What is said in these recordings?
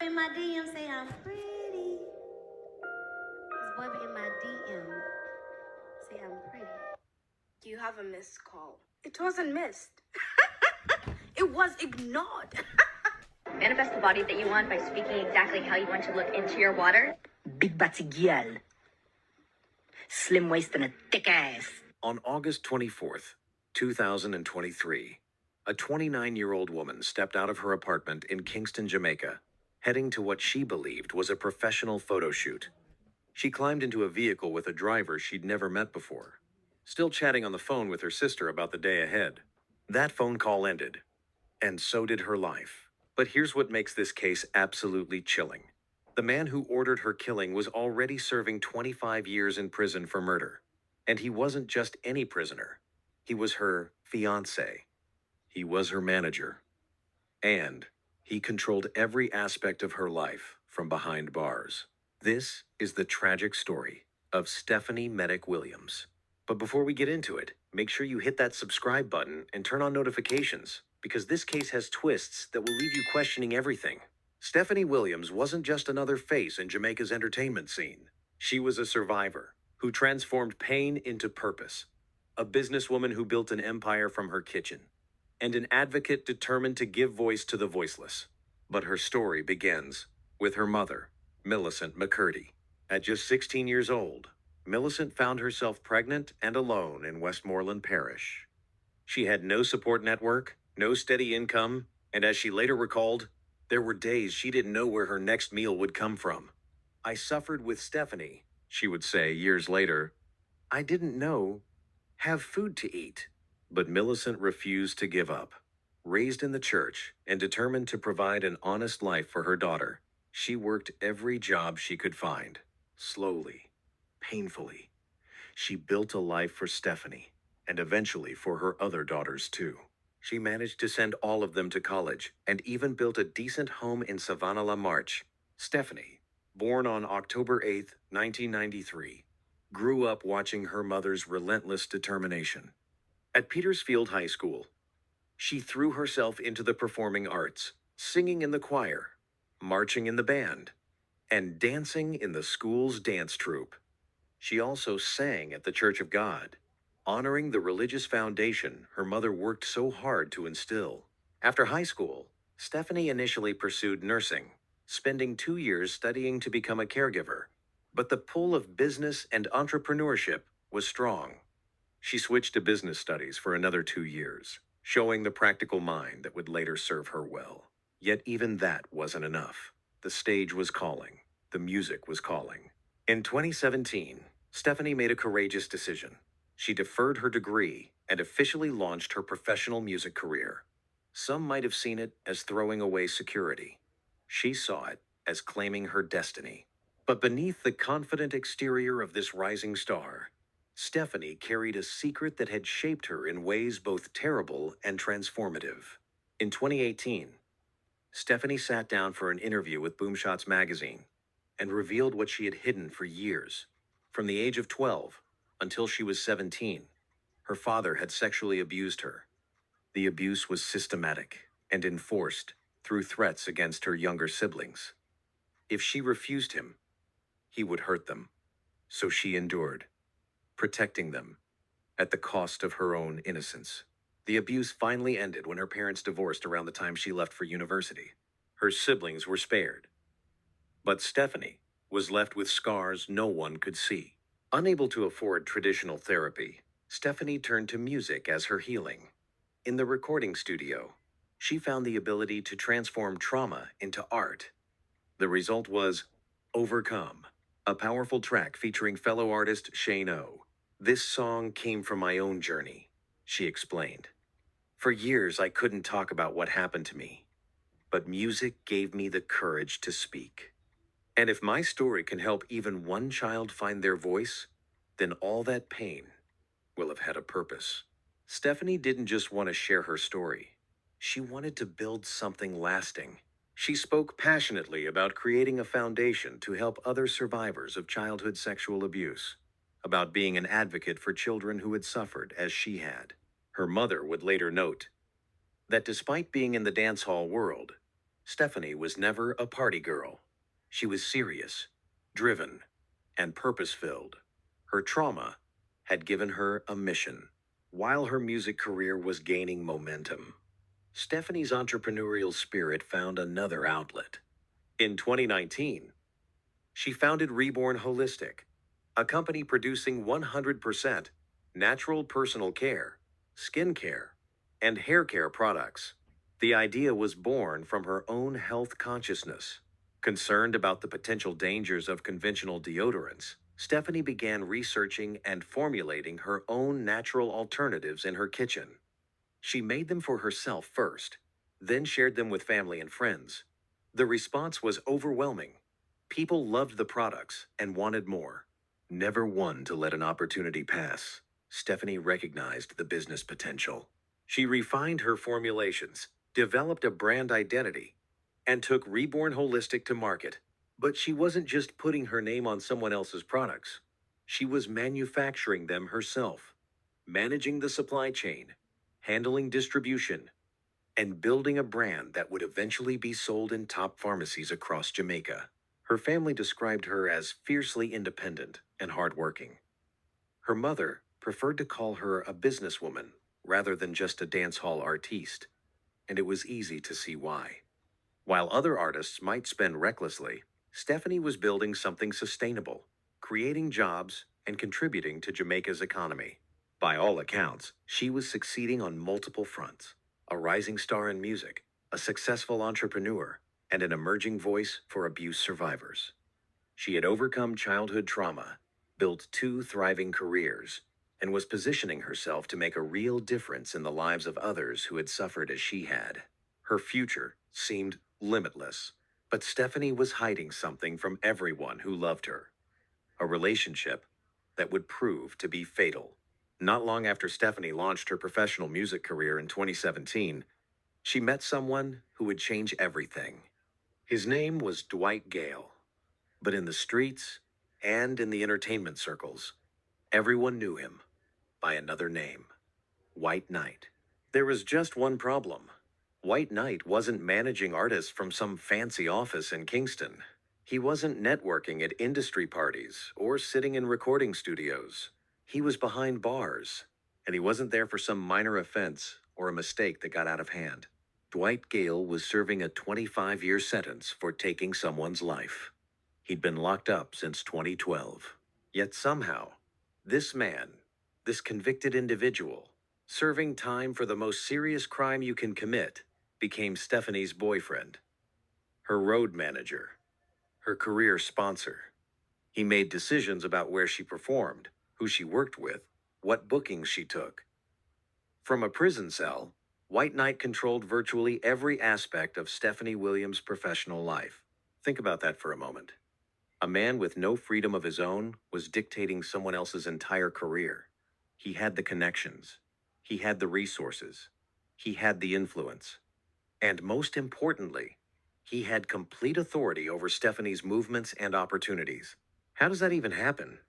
in my DM say I'm pretty. This boy be in my DM say I'm pretty. You have a missed call. It wasn't missed. It was ignored. Manifest the body that you want by speaking exactly how you want to look into your water. Big body girl. Slim waist and a thick ass. On August 24th, 2023, a 29-year-old woman stepped out of her apartment in Kingston, Jamaica, heading to what she believed was a professional photo shoot. She climbed into a vehicle with a driver she'd never met before, still chatting on the phone with her sister about the day ahead. That phone call ended, and so did her life. But here's what makes this case absolutely chilling. The man who ordered her killing was already serving 25 years in prison for murder. And he wasn't just any prisoner. He was her fiancé. He was her manager. And he controlled every aspect of her life from behind bars. This is the tragic story of Stephanie Medic Williams. But before we get into it, make sure you hit that subscribe button and turn on notifications, because this case has twists that will leave you questioning everything. Stephanie Williams wasn't just another face in Jamaica's entertainment scene. She was a survivor who transformed pain into purpose, a businesswoman who built an empire from her kitchen, and an advocate determined to give voice to the voiceless. But her story begins with her mother, Millicent McCurdy. At just 16 years old, Millicent found herself pregnant and alone in Westmoreland Parish. She had no support network, no steady income, and as she later recalled, there were days she didn't know where her next meal would come from. "I suffered with Stephanie," she would say years later. "I didn't have food to eat." But Millicent refused to give up. Raised in the church and determined to provide an honest life for her daughter, she worked every job she could find. Slowly, painfully, she built a life for Stephanie and eventually for her other daughters too. She managed to send all of them to college and even built a decent home in Savannah La Marche. Stephanie, born on October 8, 1993, grew up watching her mother's relentless determination. At Petersfield High School, she threw herself into the performing arts, singing in the choir, marching in the band, and dancing in the school's dance troupe. She also sang at the Church of God, honoring the religious foundation her mother worked so hard to instill. After high school, Stephanie initially pursued nursing, spending 2 years studying to become a caregiver. But the pull of business and entrepreneurship was strong. She switched to business studies for another 2 years, showing the practical mind that would later serve her well. Yet even that wasn't enough. The stage was calling. The music was calling. In 2017, Stephanie made a courageous decision. She deferred her degree and officially launched her professional music career. Some might have seen it as throwing away security. She saw it as claiming her destiny. But beneath the confident exterior of this rising star, Stephanie carried a secret that had shaped her in ways both terrible and transformative. In 2018, Stephanie sat down for an interview with Boomshots magazine and revealed what she had hidden for years. From the age of 12 until she was 17, her father had sexually abused her. The abuse was systematic and enforced through threats against her younger siblings. If she refused him, he would hurt them. So she endured, protecting them at the cost of her own innocence. The abuse finally ended when her parents divorced around the time she left for university. Her siblings were spared. But Stephanie was left with scars no one could see. Unable to afford traditional therapy, Stephanie turned to music as her healing. In the recording studio, she found the ability to transform trauma into art. The result was Overcome, a powerful track featuring fellow artist Shane O. "This song came from my own journey," she explained. "For years, I couldn't talk about what happened to me, but music gave me the courage to speak. And if my story can help even one child find their voice, then all that pain will have had a purpose." Stephanie didn't just want to share her story. She wanted to build something lasting. She spoke passionately about creating a foundation to help other survivors of childhood sexual abuse, about being an advocate for children who had suffered as she had. Her mother would later note that despite being in the dance hall world, Stephanie was never a party girl. She was serious, driven, and purpose-filled. Her trauma had given her a mission. While her music career was gaining momentum, Stephanie's entrepreneurial spirit found another outlet. In 2019, she founded Reborn Holistic, a company producing 100% natural personal care, skin care, and hair care products. The idea was born from her own health consciousness. Concerned about the potential dangers of conventional deodorants, Stephanie began researching and formulating her own natural alternatives in her kitchen. She made them for herself first, then shared them with family and friends. The response was overwhelming. People loved the products and wanted more. Never one to let an opportunity pass, Stephanie recognized the business potential. She refined her formulations, developed a brand identity, and took Reborn Holistic to market. But she wasn't just putting her name on someone else's products. She was manufacturing them herself, managing the supply chain, handling distribution, and building a brand that would eventually be sold in top pharmacies across Jamaica. Her family described her as fiercely independent and hardworking. Her mother preferred to call her a businesswoman rather than just a dance hall artiste, and it was easy to see why. While other artists might spend recklessly, Stephanie was building something sustainable, creating jobs and contributing to Jamaica's economy. By all accounts, she was succeeding on multiple fronts: a rising star in music, a successful entrepreneur, and an emerging voice for abuse survivors. She had overcome childhood trauma, built 2 thriving careers, and was positioning herself to make a real difference in the lives of others who had suffered as she had. Her future seemed limitless, but Stephanie was hiding something from everyone who loved her: a relationship that would prove to be fatal. Not long after Stephanie launched her professional music career in 2017, she met someone who would change everything. His name was Dwight Gale, but in the streets and in the entertainment circles, everyone knew him by another name: White Knight. There was just one problem. White Knight wasn't managing artists from some fancy office in Kingston. He wasn't networking at industry parties or sitting in recording studios. He was behind bars, and he wasn't there for some minor offense or a mistake that got out of hand. Dwight Gale was serving a 25-year sentence for taking someone's life. He'd been locked up since 2012. Yet somehow, this man, this convicted individual, serving time for the most serious crime you can commit, became Stephanie's boyfriend, her road manager, her career sponsor. He made decisions about where she performed, who she worked with, what bookings she took. From a prison cell, White Knight controlled virtually every aspect of Stephanie Williams' professional life. Think about that for a moment. A man with no freedom of his own was dictating someone else's entire career. He had the connections. He had the resources. He had the influence. And most importantly, he had complete authority over Stephanie's movements and opportunities. How does that even happen?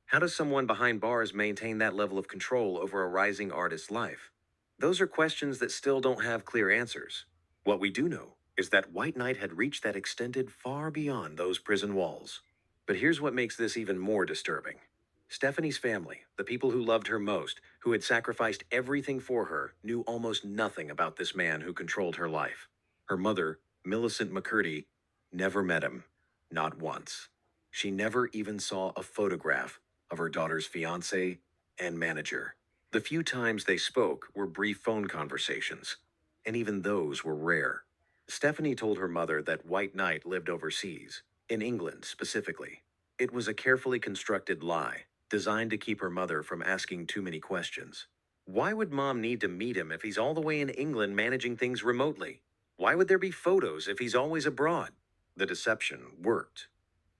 How does someone behind bars maintain that level of control over a rising artist's life? Those are questions that still don't have clear answers. What we do know is that White Knight had reached that extended far beyond those prison walls. But here's what makes this even more disturbing. Stephanie's family, the people who loved her most, who had sacrificed everything for her, knew almost nothing about this man who controlled her life. Her mother, Millicent McCurdy, never met him, not once. She never even saw a photograph of her daughter's fiancé and manager. The few times they spoke were brief phone conversations, and even those were rare. Stephanie told her mother that White Knight lived overseas, in England specifically. It was a carefully constructed lie, designed to keep her mother from asking too many questions. Why would Mom need to meet him if he's all the way in England managing things remotely? Why would there be photos if he's always abroad? The deception worked.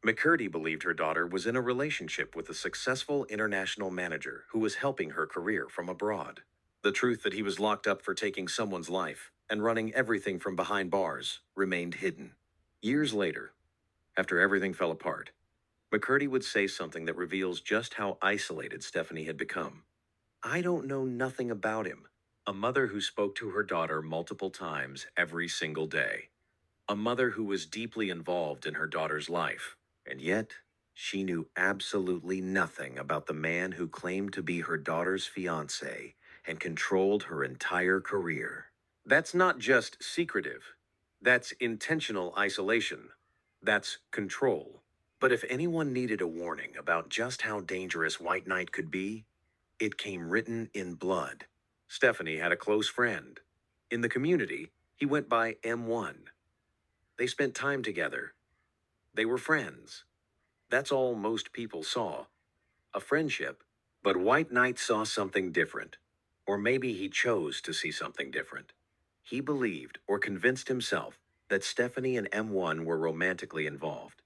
McCurdy believed her daughter was in a relationship with a successful international manager who was helping her career from abroad. The truth that he was locked up for taking someone's life and running everything from behind bars remained hidden. Years later, after everything fell apart, McCurdy would say something that reveals just how isolated Stephanie had become. "I don't know nothing about him." A mother who spoke to her daughter multiple times every single day. a mother who was deeply involved in her daughter's life, and yet she knew absolutely nothing about the man who claimed to be her daughter's fiancé and controlled her entire career. That's not just secretive. That's intentional isolation. That's control. But if anyone needed a warning about just how dangerous White Knight could be, it came written in blood. Stephanie had a close friend. In the community, he went by M1. They spent time together. They were friends. That's all most people saw. A friendship. But White Knight saw something different. Or maybe he chose to see something different. He believed, or convinced himself, that Stephanie and M1 were romantically involved.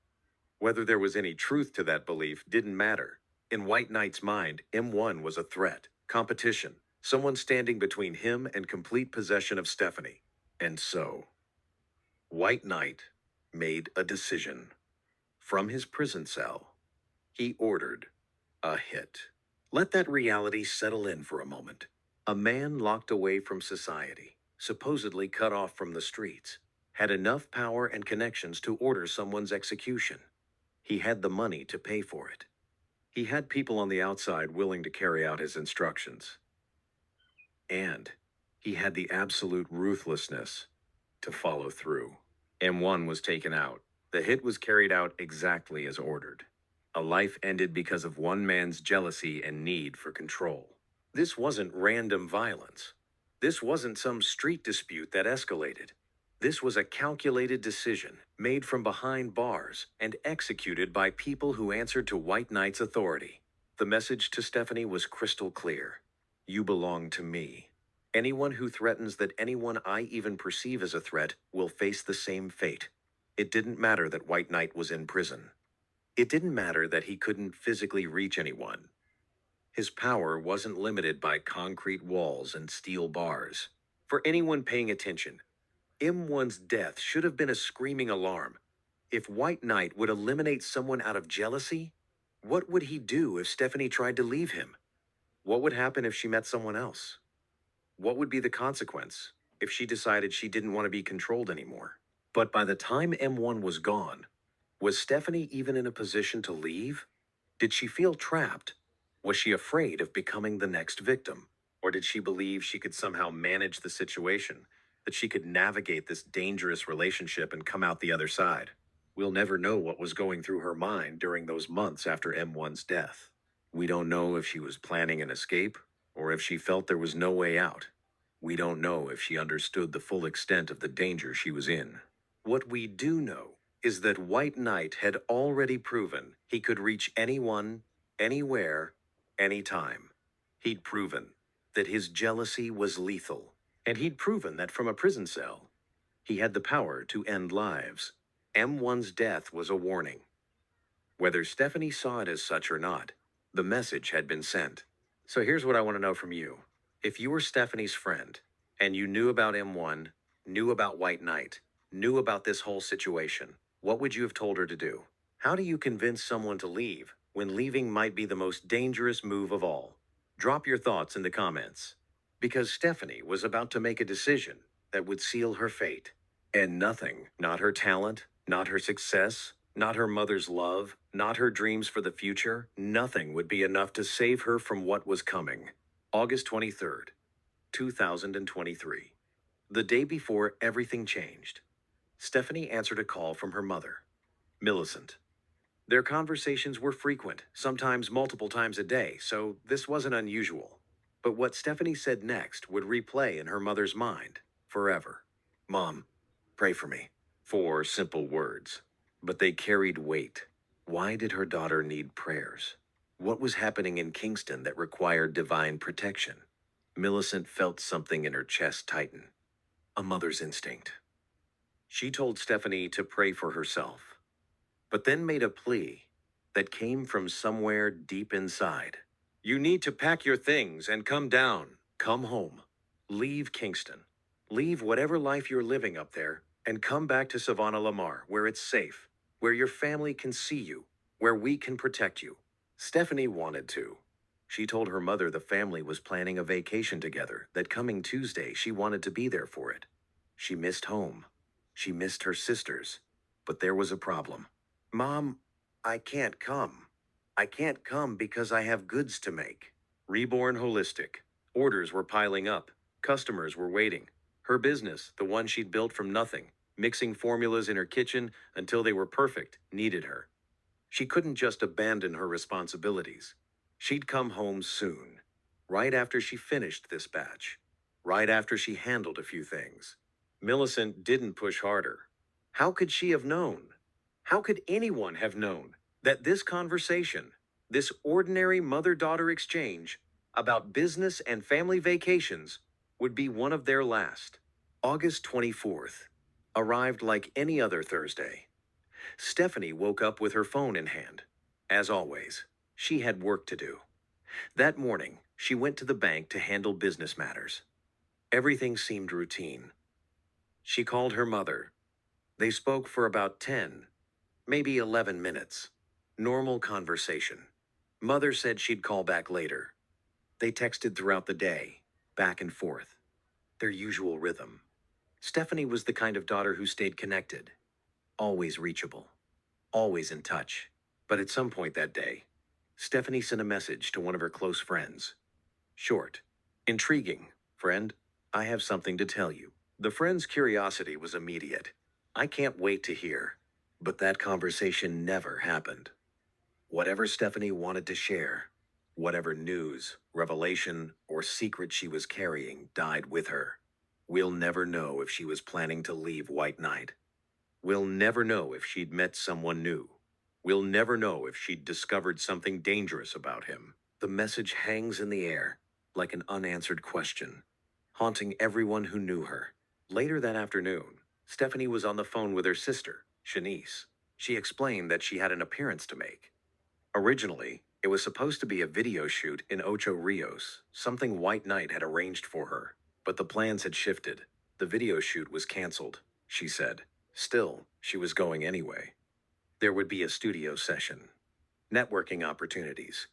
Whether there was any truth to that belief didn't matter. In White Knight's mind, M1 was a threat, competition, someone standing between him and complete possession of Stephanie. And so, White Knight made a decision. From his prison cell, he ordered a hit. Let that reality settle in for a moment. A man locked away from society, supposedly cut off from the streets, had enough power and connections to order someone's execution. He had the money to pay for it. He had people on the outside willing to carry out his instructions. And he had the absolute ruthlessness to follow through. M1 was taken out. The hit was carried out exactly as ordered. A life ended because of one man's jealousy and need for control. This wasn't random violence. This wasn't some street dispute that escalated. This was a calculated decision made from behind bars and executed by people who answered to White Knight's authority. The message to Stephanie was crystal clear. You belong to me. Anyone who threatens that anyone I even perceive as a threat will face the same fate. It didn't matter that White Knight was in prison. It didn't matter that he couldn't physically reach anyone. His power wasn't limited by concrete walls and steel bars. For anyone paying attention, M1's death should have been a screaming alarm. If White Knight would eliminate someone out of jealousy, what would he do if Stephanie tried to leave him? What would happen if she met someone else? What would be the consequence if she decided she didn't want to be controlled anymore? But by the time M1 was gone, was Stephanie even in a position to leave? Did she feel trapped? Was she afraid of becoming the next victim? Or did she believe she could somehow manage the situation, that she could navigate this dangerous relationship and come out the other side? We'll never know what was going through her mind during those months after M1's death. We don't know if she was planning an escape, or if she felt there was no way out. We don't know if she understood the full extent of the danger she was in. What we do know is that White Knight had already proven he could reach anyone, anywhere, anytime. He'd proven that his jealousy was lethal, and he'd proven that from a prison cell, he had the power to end lives. M1's death was a warning. Whether Stephanie saw it as such or not, the message had been sent. So here's what I want to know from you. If you were Stephanie's friend, and you knew about M1, knew about White Knight, knew about this whole situation, what would you have told her to do? How do you convince someone to leave when leaving might be the most dangerous move of all? Drop your thoughts in the comments. Because Stephanie was about to make a decision that would seal her fate. And nothing, not her talent, not her success, not her mother's love, not her dreams for the future, nothing would be enough to save her from what was coming. August 23rd, 2023. The day before everything changed, Stephanie answered a call from her mother, Millicent. Their conversations were frequent, sometimes multiple times a day, so this wasn't unusual. But what Stephanie said next would replay in her mother's mind forever. Mom, pray for me. 4 simple words, but they carried weight. Why did her daughter need prayers? What was happening in Kingston that required divine protection? Millicent felt something in her chest tighten. A mother's instinct. She told Stephanie to pray for herself, but then made a plea that came from somewhere deep inside. You need to pack your things and come down. Come home. Leave Kingston. Leave whatever life you're living up there and come back to Savannah Lamar, where it's safe, where your family can see you, where we can protect you. Stephanie wanted to. She told her mother the family was planning a vacation together, that coming Tuesday she wanted to be there for it. She missed home. She missed her sisters, but there was a problem. Mom, I can't come. I can't come because I have goods to make. Reborn Holistic. Orders were piling up. Customers were waiting. Her business, the one she'd built from nothing, mixing formulas in her kitchen until they were perfect, needed her. She couldn't just abandon her responsibilities. She'd come home soon, right after she finished this batch, right after she handled a few things. Millicent didn't push harder. How could she have known? How could anyone have known that this conversation, this ordinary mother-daughter exchange about business and family vacations, would be one of their last? August 24th arrived like any other Thursday. Stephanie woke up with her phone in hand. As always, she had work to do. That morning, she went to the bank to handle business matters. Everything seemed routine. She called her mother. They spoke for about 10, maybe 11 minutes. Normal conversation. Mother said she'd call back later. They texted throughout the day, back and forth. Their usual rhythm. Stephanie was the kind of daughter who stayed connected, always reachable, always in touch. But at some point that day, Stephanie sent a message to one of her close friends. Short, intriguing. Friend, I have something to tell you. The friend's curiosity was immediate. I can't wait to hear. But that conversation never happened. Whatever Stephanie wanted to share, whatever news, revelation, or secret she was carrying died with her. We'll never know if she was planning to leave White Knight. We'll never know if she'd met someone new. We'll never know if she'd discovered something dangerous about him. The message hangs in the air, like an unanswered question, haunting everyone who knew her. Later that afternoon, Stephanie was on the phone with her sister, Shanice. She explained that she had an appearance to make. Originally, it was supposed to be a video shoot in Ocho Rios, something White Knight had arranged for her. But the plans had shifted. The video shoot was canceled, she said. Still, she was going anyway. There would be a studio session, networking opportunities,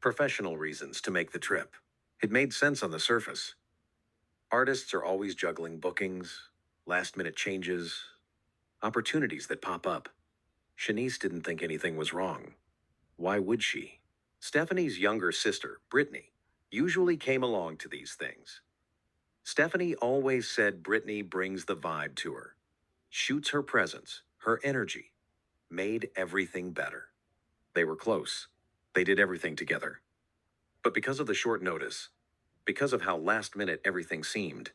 professional reasons to make the trip. It made sense on the surface. Artists are always juggling bookings, last-minute changes, opportunities that pop up. Shanice didn't think anything was wrong. Why would she? Stephanie's younger sister, Brittany, usually came along to these things. Stephanie always said Brittany brings the vibe to her, shoots her presence, her energy, made everything better. They were close. They did everything together. But because of the short notice, because of how last minute everything seemed,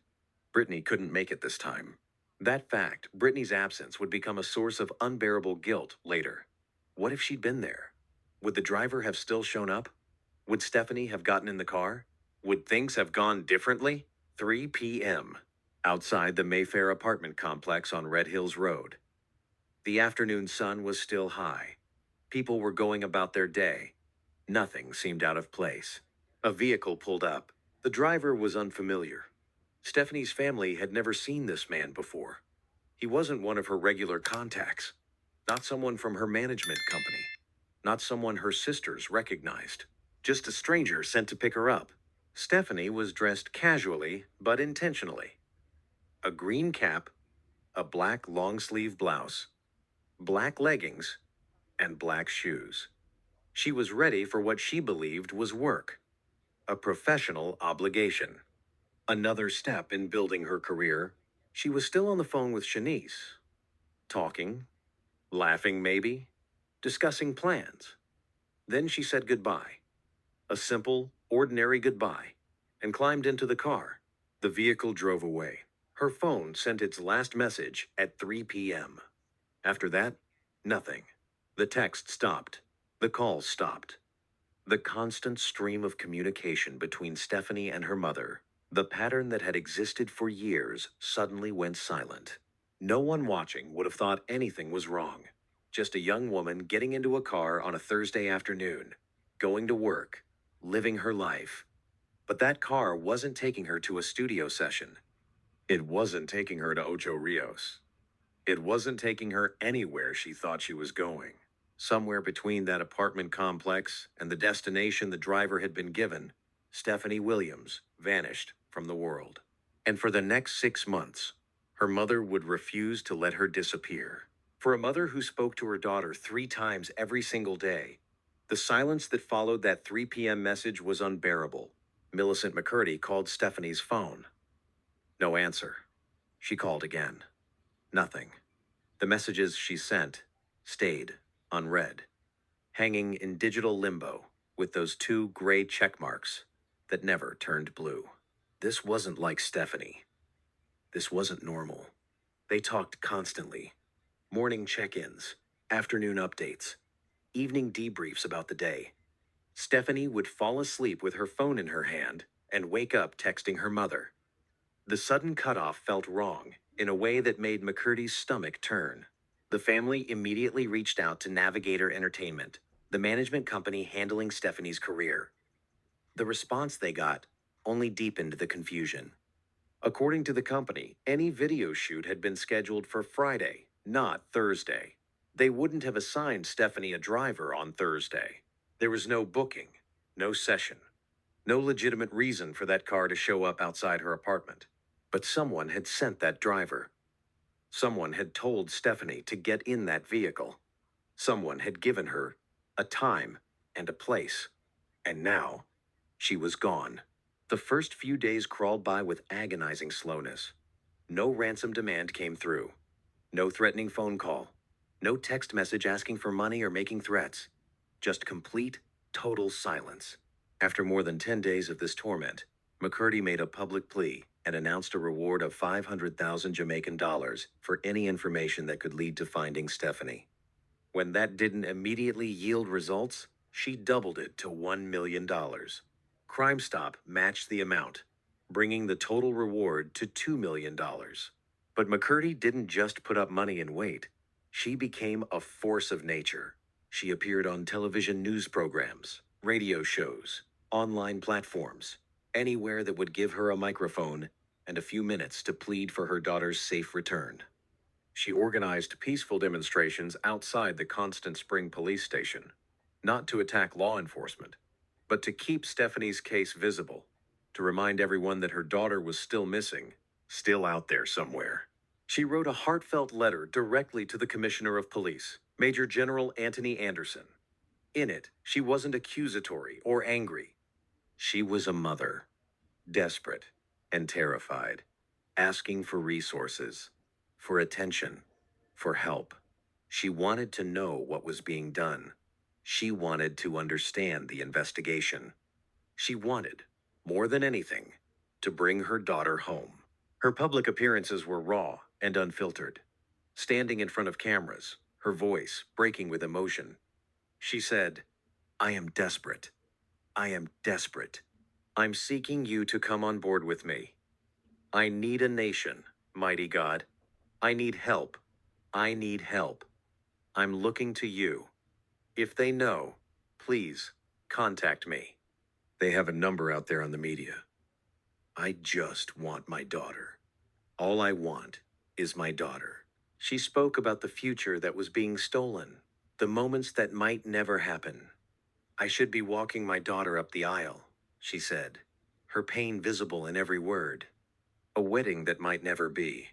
Brittany couldn't make it this time. That fact, Brittany's absence, would become a source of unbearable guilt later. What if she'd been there? Would the driver have still shown up? Would Stephanie have gotten in the car? Would things have gone differently? 3 p.m. outside the Mayfair apartment complex on Red Hills Road. The afternoon sun was still high. People were going about their day. Nothing seemed out of place. A vehicle pulled up. The driver was unfamiliar. Stephanie's family had never seen this man before. He wasn't one of her regular contacts. Not someone from her management company. Not someone her sisters recognized. Just a stranger sent to pick her up. Stephanie was dressed casually, but intentionally. A green cap, a black long-sleeve blouse, black leggings, and black shoes. She was ready for what she believed was work. A professional obligation. Another step in building her career. She was still on the phone with Shanice. Talking, laughing maybe, discussing plans. Then she said goodbye. A simple, ordinary goodbye, and climbed into the car. The vehicle drove away. Her phone sent its last message at 3 p.m. After that, nothing. The text stopped. The calls stopped. The constant stream of communication between Stephanie and her mother, the pattern that had existed for years, suddenly went silent. No one watching would have thought anything was wrong. Just a young woman getting into a car on a Thursday afternoon, going to work, living her life. But that car wasn't taking her to a studio session. It wasn't taking her to Ocho Rios. It wasn't taking her anywhere she thought she was going. Somewhere between that apartment complex and the destination the driver had been given, Stephanie Williams vanished from the world. And for the next 6 months, Her mother would refuse to let her disappear. For a mother who spoke to her daughter 3 times every single day, the silence that followed that 3 p.m. message was unbearable. Millicent McCurdy called Stephanie's phone. No answer. She called again. Nothing. The messages she sent stayed unread, hanging in digital limbo with those 2 gray check marks that never turned blue. This wasn't like Stephanie. This wasn't normal. They talked constantly. Morning check-ins, afternoon updates, evening debriefs about the day. Stephanie would fall asleep with her phone in her hand and wake up texting her mother. The sudden cutoff felt wrong in a way that made McCurdy's stomach turn. The family immediately reached out to Navigator Entertainment, the management company handling Stephanie's career. The response they got only deepened the confusion. According to the company, any video shoot had been scheduled for Friday, not Thursday. They wouldn't have assigned Stephanie a driver on Thursday. There was no booking, no session, no legitimate reason for that car to show up outside her apartment. But someone had sent that driver. Someone had told Stephanie to get in that vehicle. Someone had given her a time and a place. And now, she was gone. The first few days crawled by with agonizing slowness. No ransom demand came through. No threatening phone call. No text message asking for money or making threats. Just complete, total silence. After more than 10 days of this torment, McCurdy made a public plea and announced a reward of 500,000 Jamaican dollars for any information that could lead to finding Stephanie. When that didn't immediately yield results, she doubled it to $1 million. Crime Stop matched the amount, bringing the total reward to $2 million. But McCurdy didn't just put up money and wait. She became a force of nature. She appeared on television news programs, radio shows, online platforms, anywhere that would give her a microphone and a few minutes to plead for her daughter's safe return. She organized peaceful demonstrations outside the Constant Spring police station, not to attack law enforcement, but to keep Stephanie's case visible, to remind everyone that her daughter was still missing, still out there somewhere. She wrote a heartfelt letter directly to the Commissioner of Police, Major General Anthony Anderson. In it, she wasn't accusatory or angry. She was a mother, desperate and terrified, asking for resources, for attention, for help. She wanted to know what was being done. She wanted to understand the investigation. She wanted, more than anything, to bring her daughter home. Her public appearances were raw and unfiltered. Standing in front of cameras, her voice breaking with emotion, she said, "I am desperate. I am desperate. I'm seeking you to come on board with me. I need a nation, mighty God. I need help. I need help. I'm looking to you. If they know, please contact me." They have a number out there on the media. I just want my daughter. All I want is my daughter. She spoke about the future that was being stolen, the moments that might never happen. I should be walking my daughter up the aisle, she said, her pain visible in every word. A wedding that might never be.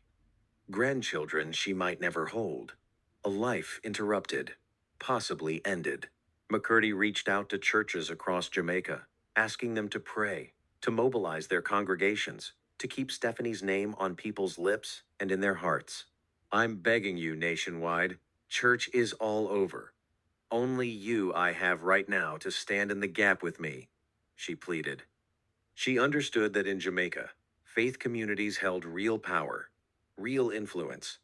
Grandchildren she might never hold. A life interrupted, possibly ended. McCurdy reached out to churches across Jamaica, asking them to pray, to mobilize their congregations, to keep Stephanie's name on people's lips and in their hearts. I'm begging you, nationwide, church is all over. Only you I have right now to stand in the gap with me, she pleaded. She understood that in Jamaica, faith communities held real power, real influence,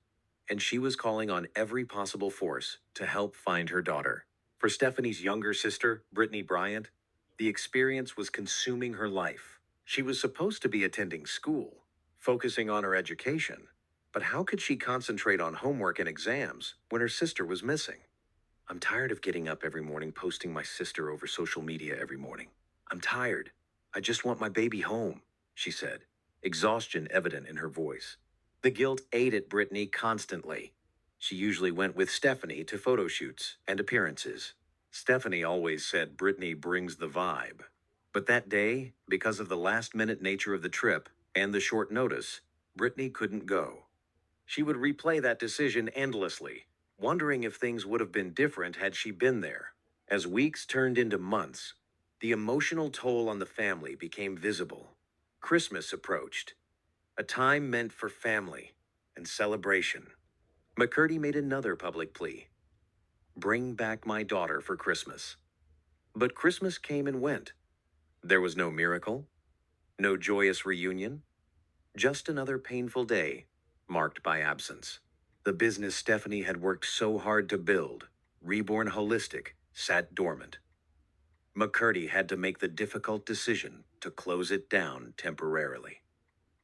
and she was calling on every possible force to help find her daughter. For Stephanie's younger sister, Brittany Bryant, the experience was consuming her life. She was supposed to be attending school, focusing on her education, but how could she concentrate on homework and exams when her sister was missing? I'm tired of getting up every morning posting my sister over social media every morning. I'm tired. I just want my baby home, she said, exhaustion evident in her voice. The guilt ate at Brittany constantly. She usually went with Stephanie to photo shoots and appearances. Stephanie always said Brittany brings the vibe. But that day, because of the last-minute nature of the trip and the short notice, Brittany couldn't go. She would replay that decision endlessly, wondering if things would have been different had she been there. As weeks turned into months, the emotional toll on the family became visible. Christmas approached, a time meant for family and celebration. McCurdy made another public plea: bring back my daughter for Christmas. But Christmas came and went. There was no miracle, no joyous reunion, just another painful day marked by absence. The business Stephanie had worked so hard to build, reborn holistic, sat dormant. McCurdy had to make the difficult decision to close it down temporarily.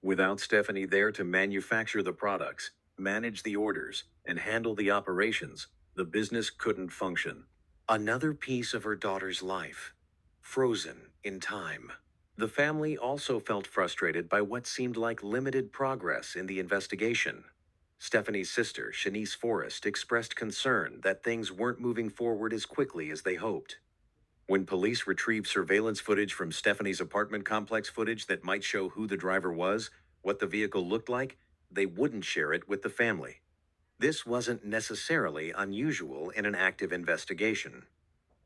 Without Stephanie there to manufacture the products, manage the orders, and handle the operations, the business couldn't function. Another piece of her daughter's life, frozen in time. The family also felt frustrated by what seemed like limited progress in the investigation. Stephanie's sister, Shanice Forrest, expressed concern that things weren't moving forward as quickly as they hoped. When police retrieved surveillance footage from Stephanie's apartment complex, footage that might show who the driver was, what the vehicle looked like, they wouldn't share it with the family. This wasn't necessarily unusual in an active investigation.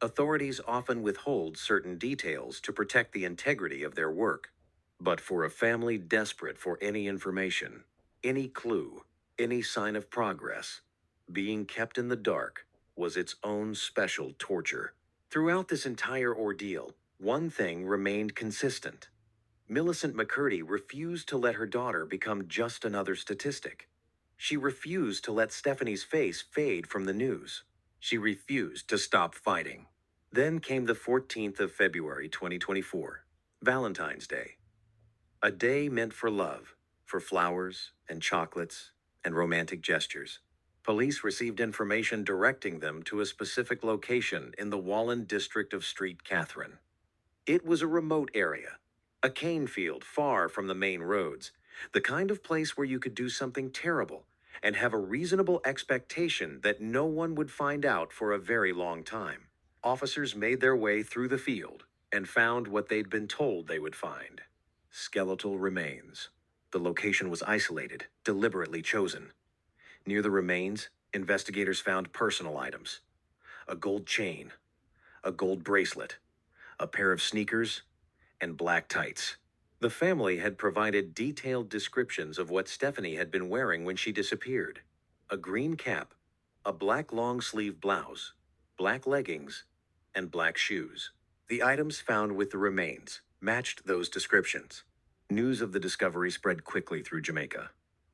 Authorities often withhold certain details to protect the integrity of their work. But for a family desperate for any information, any clue, any sign of progress, being kept in the dark was its own special torture. Throughout this entire ordeal, one thing remained consistent. Millicent McCurdy refused to let her daughter become just another statistic. She refused to let Stephanie's face fade from the news. She refused to stop fighting. Then came the 14th of February 2024, Valentine's Day. A day meant for love, for flowers and chocolates and romantic gestures. Police received information directing them to a specific location in the Wallen district of Street Catherine. It was a remote area, a cane field far from the main roads, the kind of place where you could do something terrible and have a reasonable expectation that no one would find out for a very long time. Officers made their way through the field and found what they'd been told they would find: skeletal remains. The location was isolated, deliberately chosen. Near the remains, investigators found personal items: a gold chain, a gold bracelet, a pair of sneakers, and black tights. The family had provided detailed descriptions of what Stephanie had been wearing when she disappeared: a green cap, a black long-sleeve blouse, black leggings, and black shoes. The items found with the remains matched those descriptions. News of the discovery spread quickly through Jamaica.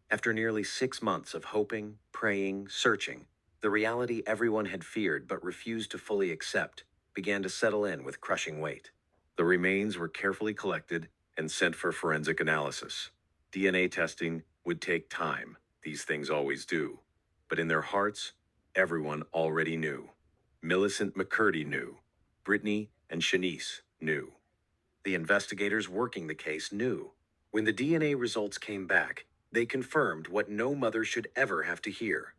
After nearly 6 months of hoping, praying, searching, the reality everyone had feared but refused to fully accept began to settle in with crushing weight. The remains were carefully collected and sent for forensic analysis. DNA testing would take time, these things always do. But in their hearts, everyone already knew. Millicent McCurdy knew. Brittany and Shanice knew. The investigators working the case knew. When the DNA results came back, they confirmed what no mother should ever have to hear.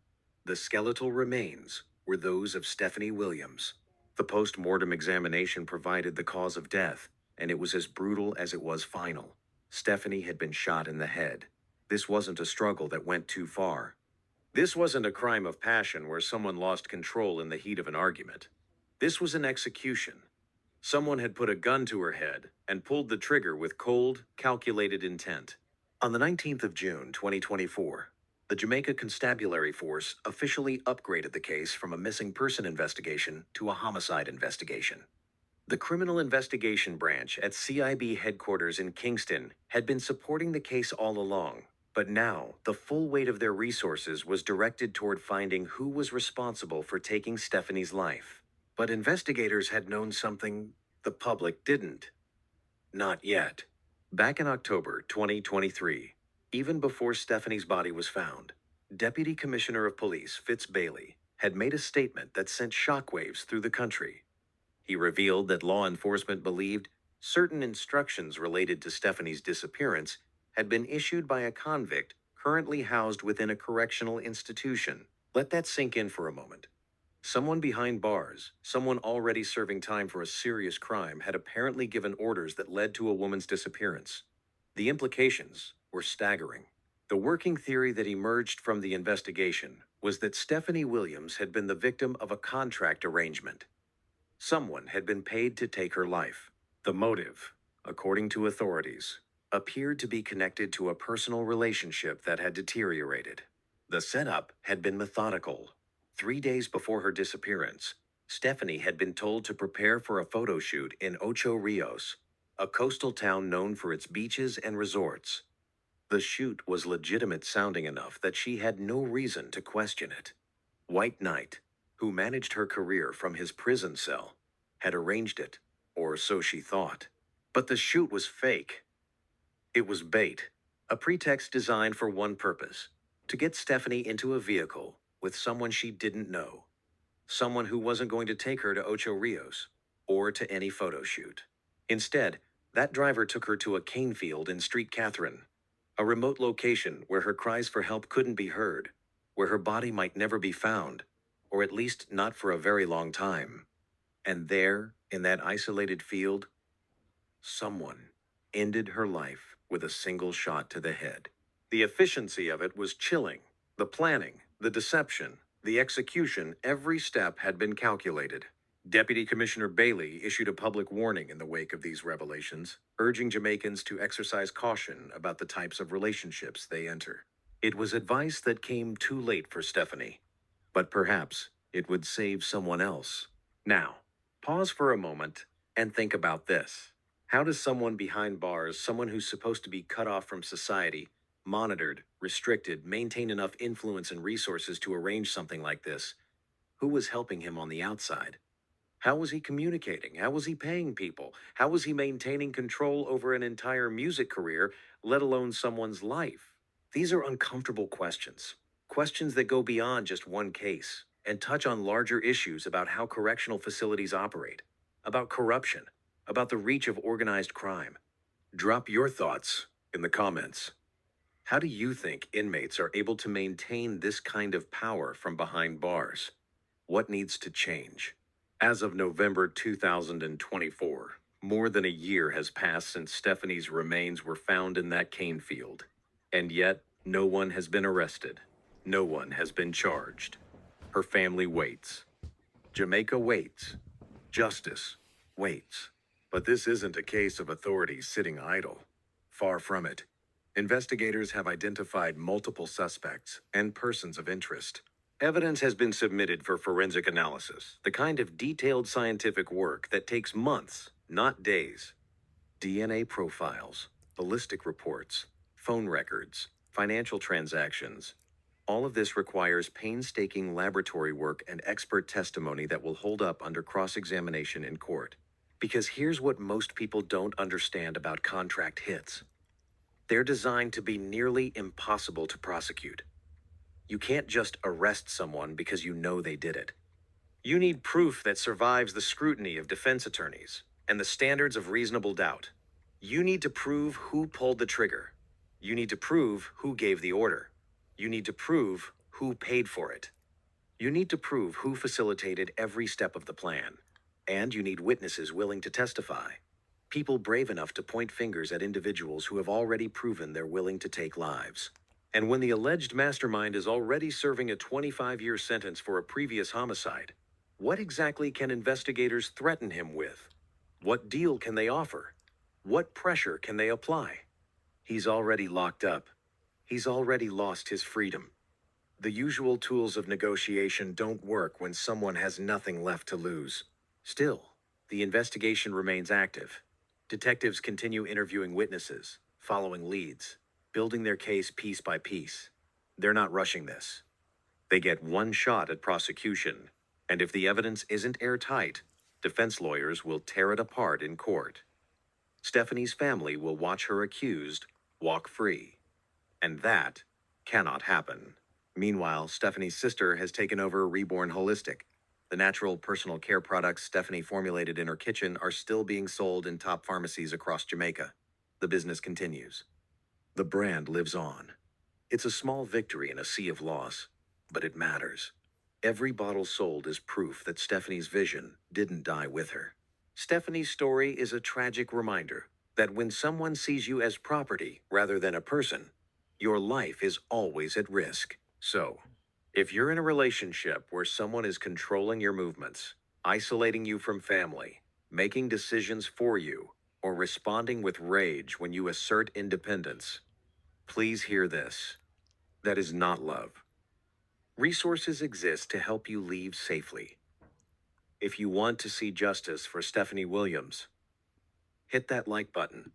The skeletal remains were those of Stephanie Williams. The post-mortem examination provided the cause of death, and it was as brutal as it was final. Stephanie had been shot in the head. This wasn't a struggle that went too far. This wasn't a crime of passion where someone lost control in the heat of an argument. This was an execution. Someone had put a gun to her head and pulled the trigger with cold, calculated intent. On the 19th of June, 2024, the Jamaica Constabulary Force officially upgraded the case from a missing person investigation to a homicide investigation. The Criminal Investigation Branch at CIB headquarters in Kingston had been supporting the case all along, but now the full weight of their resources was directed toward finding who was responsible for taking Stephanie's life. But investigators had known something the public didn't. Not yet. Back in October 2023, even before Stephanie's body was found, Deputy Commissioner of Police Fitz Bailey had made a statement that sent shockwaves through the country. He revealed that law enforcement believed certain instructions related to Stephanie's disappearance had been issued by a convict currently housed within a correctional institution. Let that sink in for a moment. Someone behind bars, someone already serving time for a serious crime, had apparently given orders that led to a woman's disappearance. The implications were staggering. The working theory that emerged from the investigation was that Stephanie Williams had been the victim of a contract arrangement. Someone had been paid to take her life. The motive, according to authorities, appeared to be connected to a personal relationship that had deteriorated. The setup had been methodical. 3 days before her disappearance, Stephanie had been told to prepare for a photo shoot in Ocho Rios, a coastal town known for its beaches and resorts. The shoot was legitimate sounding enough that she had no reason to question it. White Knight, who managed her career from his prison cell, had arranged it, or so she thought. But the shoot was fake. It was bait, a pretext designed for one purpose: to get Stephanie into a vehicle with someone she didn't know, someone who wasn't going to take her to Ocho Rios or to any photo shoot. Instead, that driver took her to a cane field in Street Catherine, a remote location where her cries for help couldn't be heard, where her body might never be found, or at least not for a very long time. And there, in that isolated field, someone ended her life with a single shot to the head. The efficiency of it was chilling. The planning, the deception, the execution, every step had been calculated. Deputy Commissioner Bailey issued a public warning in the wake of these revelations, urging Jamaicans to exercise caution about the types of relationships they enter. It was advice that came too late for Stephanie, but perhaps it would save someone else. Now, pause for a moment and think about this. How does someone behind bars, someone who's supposed to be cut off from society, monitored, restricted, maintain enough influence and resources to arrange something like this? Who was helping him on the outside? How was he communicating? How was he paying people? How was he maintaining control over an entire music career, let alone someone's life? These are uncomfortable questions. Questions that go beyond just one case and touch on larger issues about how correctional facilities operate, about corruption, about the reach of organized crime. Drop your thoughts in the comments. How do you think inmates are able to maintain this kind of power from behind bars? What needs to change? As of November 2024, more than a year has passed since Stephanie's remains were found in that cane field. And yet, no one has been arrested. No one has been charged. Her family waits. Jamaica waits. Justice waits. But this isn't a case of authorities sitting idle. Far from it. Investigators have identified multiple suspects and persons of interest. Evidence has been submitted for forensic analysis, the kind of detailed scientific work that takes months, not days. DNA profiles, ballistic reports, phone records, financial transactions. All of this requires painstaking laboratory work and expert testimony that will hold up under cross-examination in court. Because here's what most people don't understand about contract hits. They're designed to be nearly impossible to prosecute. You can't just arrest someone because you know they did it. You need proof that survives the scrutiny of defense attorneys and the standards of reasonable doubt. You need to prove who pulled the trigger. You need to prove who gave the order. You need to prove who paid for it. You need to prove who facilitated every step of the plan. And you need witnesses willing to testify. People brave enough to point fingers at individuals who have already proven they're willing to take lives. And when the alleged mastermind is already serving a 25-year sentence for a previous homicide, what exactly can investigators threaten him with? What deal can they offer? What pressure can they apply? He's already locked up. He's already lost his freedom. The usual tools of negotiation don't work when someone has nothing left to lose. Still, the investigation remains active. Detectives continue interviewing witnesses, following leads, building their case piece by piece. They're not rushing this. They get one shot at prosecution, and if the evidence isn't airtight, defense lawyers will tear it apart in court. Stephanie's family will watch her accused walk free. And that cannot happen. Meanwhile, Stephanie's sister has taken over Reborn Holistic. The natural personal care products Stephanie formulated in her kitchen are still being sold in top pharmacies across Jamaica. The business continues. The brand lives on. It's a small victory in a sea of loss, but it matters. Every bottle sold is proof that Stephanie's vision didn't die with her. Stephanie's story is a tragic reminder that when someone sees you as property rather than a person, Your life is always at risk. So, if you're in a relationship where someone is controlling your movements, isolating you from family, making decisions for you, or responding with rage when you assert independence, please hear this. That is not love. Resources exist to help you leave safely. If you want to see justice for Stephanie Williams, hit that like button.